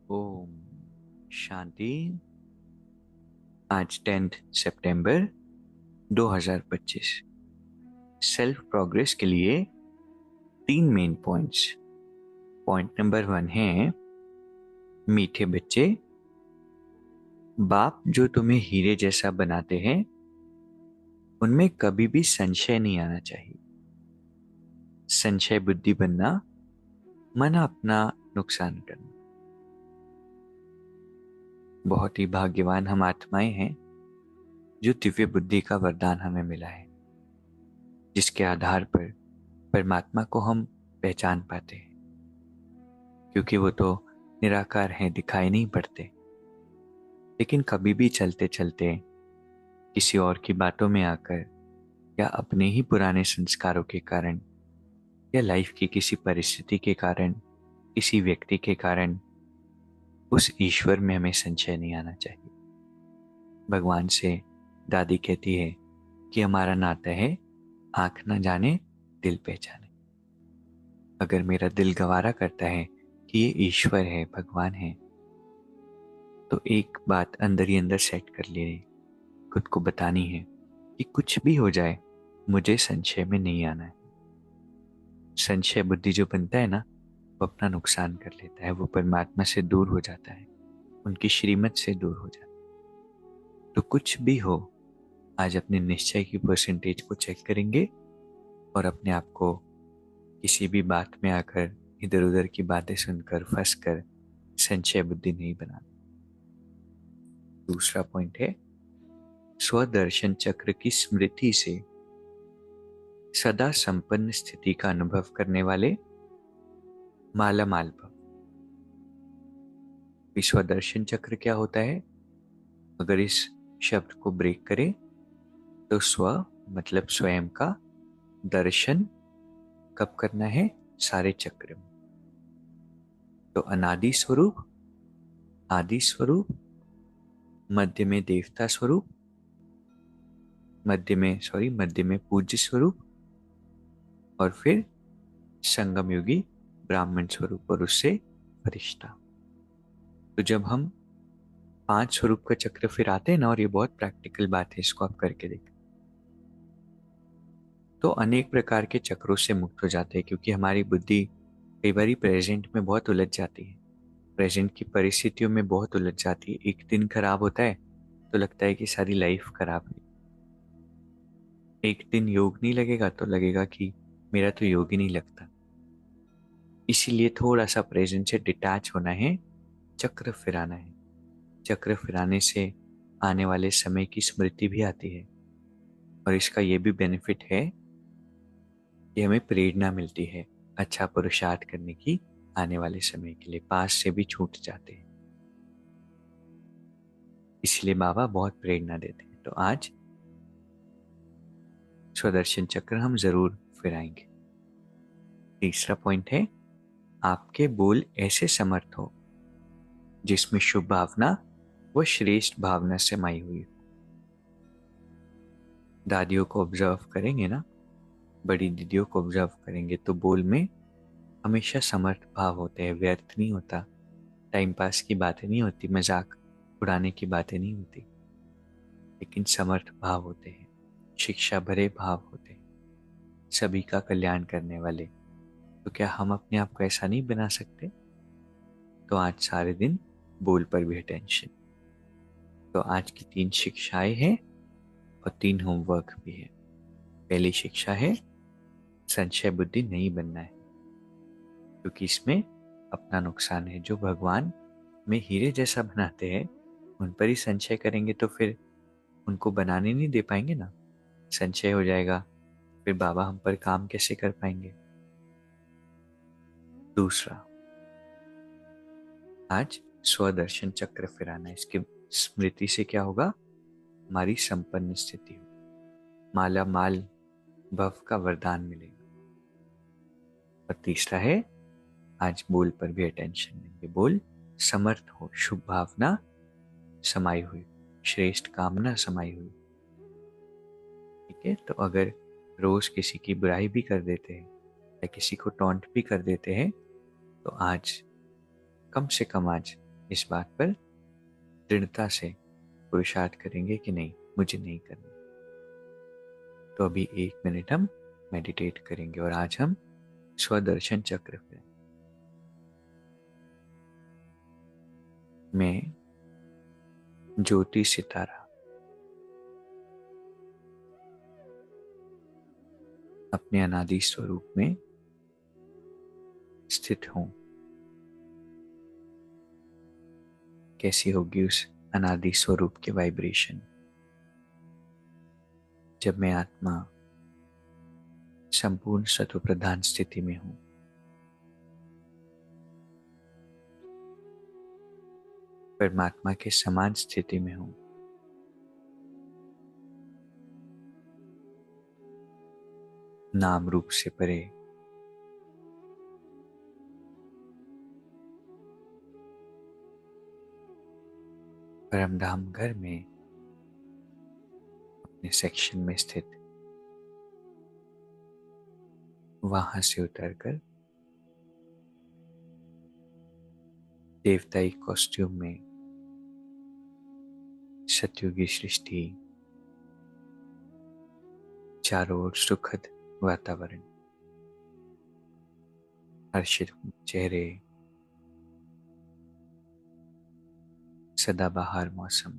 ओम शांति। आज 10 सितंबर 2025। Self progress के लिए 3 मेन पॉइंट्स। पॉइंट नंबर 1 है, मीठे बच्चे, बाप जो तुम्हें हीरे जैसा बनाते हैं उनमें कभी भी संशय नहीं आना चाहिए। संशय बुद्धि बनना मन अपना नुकसान करना। बहुत ही भाग्यवान हम आत्माएं हैं जो दिव्य बुद्धि का वरदान हमें मिला है, जिसके आधार पर परमात्मा को हम पहचान पाते हैं, क्योंकि वो तो निराकार हैं, दिखाई नहीं पड़ते। लेकिन कभी भी चलते चलते किसी और की बातों में आकर या अपने ही पुराने संस्कारों के कारण या लाइफ की किसी परिस्थिति के कारण, किसी व्यक्ति के कारण उस ईश्वर में हमें संशय नहीं आना चाहिए। भगवान से दादी कहती है कि हमारा नाता है आंख न जाने दिल पहचाने। अगर मेरा दिल गवारा करता है कि ये ईश्वर है, भगवान है, तो एक बात अंदर ही अंदर सेट कर लेनी, खुद को बतानी है कि कुछ भी हो जाए मुझे संशय में नहीं आना है। संशय बुद्धि जो बनता है ना, वो अपना नुकसान कर लेता है, वो परमात्मा से दूर हो जाता है, उनकी श्रीमत से दूर हो जाता है। तो कुछ भी हो, आज अपने निश्चय की परसेंटेज को चेक करेंगे और अपने आप को किसी भी बात में आकर इधर उधर की बातें सुनकर फंस कर संशय बुद्धि नहीं बनाना। दूसरा पॉइंट है, स्वदर्शन चक्र की स्मृति से सदा संपन्न स्थिति का अनुभव करने वाले माला माल भव। स्वदर्शन चक्र क्या होता है? अगर इस शब्द को ब्रेक करें तो स्व मतलब स्वयं का, दर्शन कब करना है? सारे चक्र में। तो अनादि स्वरूप, आदि स्वरूप, मध्य में देवता स्वरूप, मध्य में पूज्य स्वरूप, और फिर संगम युगी ब्राह्मण स्वरूप और उससे फरिश्ता। तो जब हम 5 स्वरूप का चक्र फिर आते हैं ना, और ये बहुत प्रैक्टिकल बात है, इसको आप करके देखें, तो अनेक प्रकार के चक्रों से मुक्त हो जाते हैं। क्योंकि हमारी बुद्धि कई बार प्रेजेंट में बहुत उलझ जाती है, प्रेजेंट की परिस्थितियों में बहुत उलझ जाती है। एक दिन खराब होता है तो लगता है कि सारी लाइफ खराब है। एक दिन योग नहीं लगेगा तो लगेगा कि मेरा तो योग ही नहीं लगता। इसीलिए थोड़ा सा प्रेजेंट से डिटैच होना है, चक्र फिराना है। चक्र फिराने से आने वाले समय की स्मृति भी आती है, और इसका ये भी बेनिफिट है कि हमें प्रेरणा मिलती है अच्छा पुरुषार्थ करने की। आने वाले समय के लिए पास से भी छूट जाते हैं, इसलिए बाबा बहुत प्रेरणा देते हैं। तो आज स्वदर्शन चक्र हम जरूर फिराएंगे। तीसरा पॉइंट है, आपके बोल ऐसे समर्थ हो जिसमें शुभ भावना व श्रेष्ठ भावना समाई हुई हो। दादियों को ऑब्जर्व करेंगे ना, बड़ी दीदियों को ऑब्जर्व करेंगे तो बोल में हमेशा समर्थ भाव होते हैं, व्यर्थ नहीं होता, टाइम पास की बातें नहीं होती, मजाक उड़ाने की बातें नहीं होती, लेकिन समर्थ भाव होते हैं, शिक्षा भरे भाव होते हैं, सभी का कल्याण करने वाले। तो क्या हम अपने आप को ऐसा नहीं बना सकते? तो आज सारे दिन बोल पर भी अटेंशन। तो आज की 3 शिक्षाएं हैं और 3 होमवर्क भी है। पहली शिक्षा है, संशय बुद्धि नहीं बनना है, क्योंकि इसमें अपना नुकसान है। जो भगवान में हीरे जैसा बनाते हैं उन पर ही संशय करेंगे तो फिर उनको बनाने नहीं दे पाएंगे ना, संशय हो जाएगा, फिर बाबा हम पर काम कैसे कर पाएंगे। दूसरा, आज स्वदर्शन चक्र फिराना है। इसकी स्मृति से क्या होगा? हमारी संपन्न स्थिति हो, माला माल भव का वरदान मिलेगा। और तीसरा है, आज बोल पर भी अटेंशन देंगे। बोल समर्थ हो, शुभ भावना समाई हुई, श्रेष्ठ कामना समाई हुई। ठीक है, तो अगर रोज किसी की बुराई भी कर देते हैं या किसी को टॉन्ट भी कर देते हैं, तो आज कम से कम आज इस बात पर दृढ़ता से पुरुषार्थ करेंगे कि नहीं, मुझे नहीं करना। तो अभी 1 मिनट हम मेडिटेट करेंगे और आज हम स्वदर्शन चक्र पे, मैं ज्योति सितारा अपने अनादि स्वरूप में स्थित हूं। कैसी होगी उस अनादि स्वरूप की वाइब्रेशन जब मैं आत्मा संपूर्ण सत्व प्रधान स्थिति में हूं। परमात्मा के समान स्थिति में हूं। नाम रूप से परे परमधाम घर में अपने सेक्शन में स्थित, वहां से उतरकर देवताई कॉस्ट्यूम में सतयुगी सृष्टि, चारों ओर सुखद वातावरण, हर्षित चेहरे, सदाबहार मौसम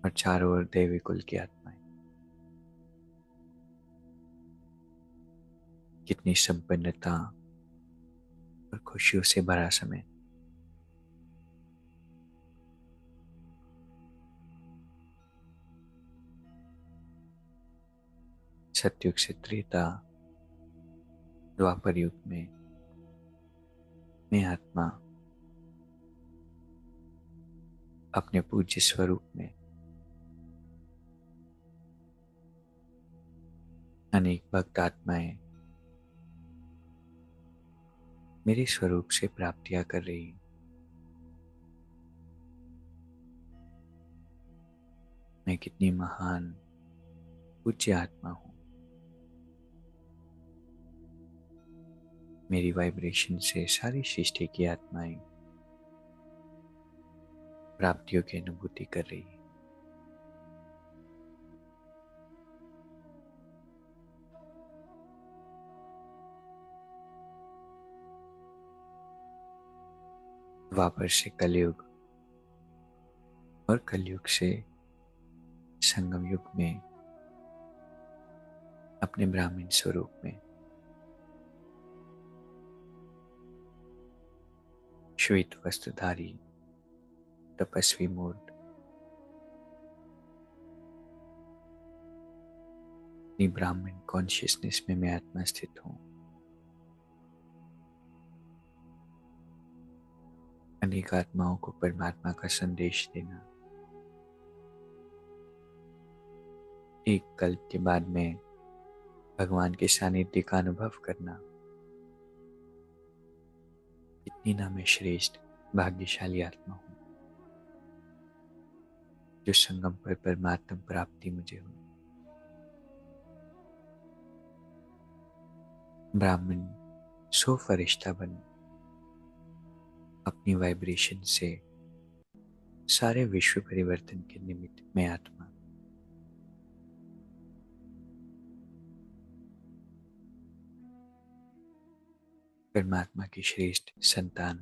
और चारों ओर देवी कुल की आत्माएं। कितनी संपन्नता और खुशियों से भरा समय। सतयुग से त्रेता, द्वापर युग में मैं आत्मा अपने पूज्य स्वरूप में अनेक भक्त आत्माएं मेरे स्वरूप से प्राप्तियां कर रही हैं। मैं कितनी महान पूज्य आत्मा हूं। मेरी वाइब्रेशन से सारी सृष्टि की आत्माएं प्राप्तियों की अनुभूति कर रही है। द्वापर से कलयुग और कलयुग से संगम युग में अपने ब्राह्मण स्वरूप में श्वेत वस्त्रधारी तपस्वी मूर्त अपनी ब्राह्मण कॉन्शियसनेस में मैं आत्मा स्थित हूं। अनेक आत्माओं को परमात्मा का संदेश देना। एक कल्प के बाद में भगवान के सानिध्य का अनुभव करना। इतनी ना मैं श्रेष्ठ भाग्यशाली आत्मा हूं जो संगम पर परमात्मा प्राप्ति मुझे हुई। ब्राह्मण सो फरिश्ता बन अपनी वाइब्रेशन से सारे विश्व परिवर्तन के निमित्त मैं आत्मा परमात्मा की श्रेष्ठ संतान।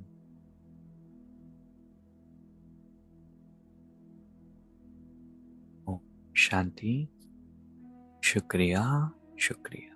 ओम शांति। शुक्रिया, शुक्रिया।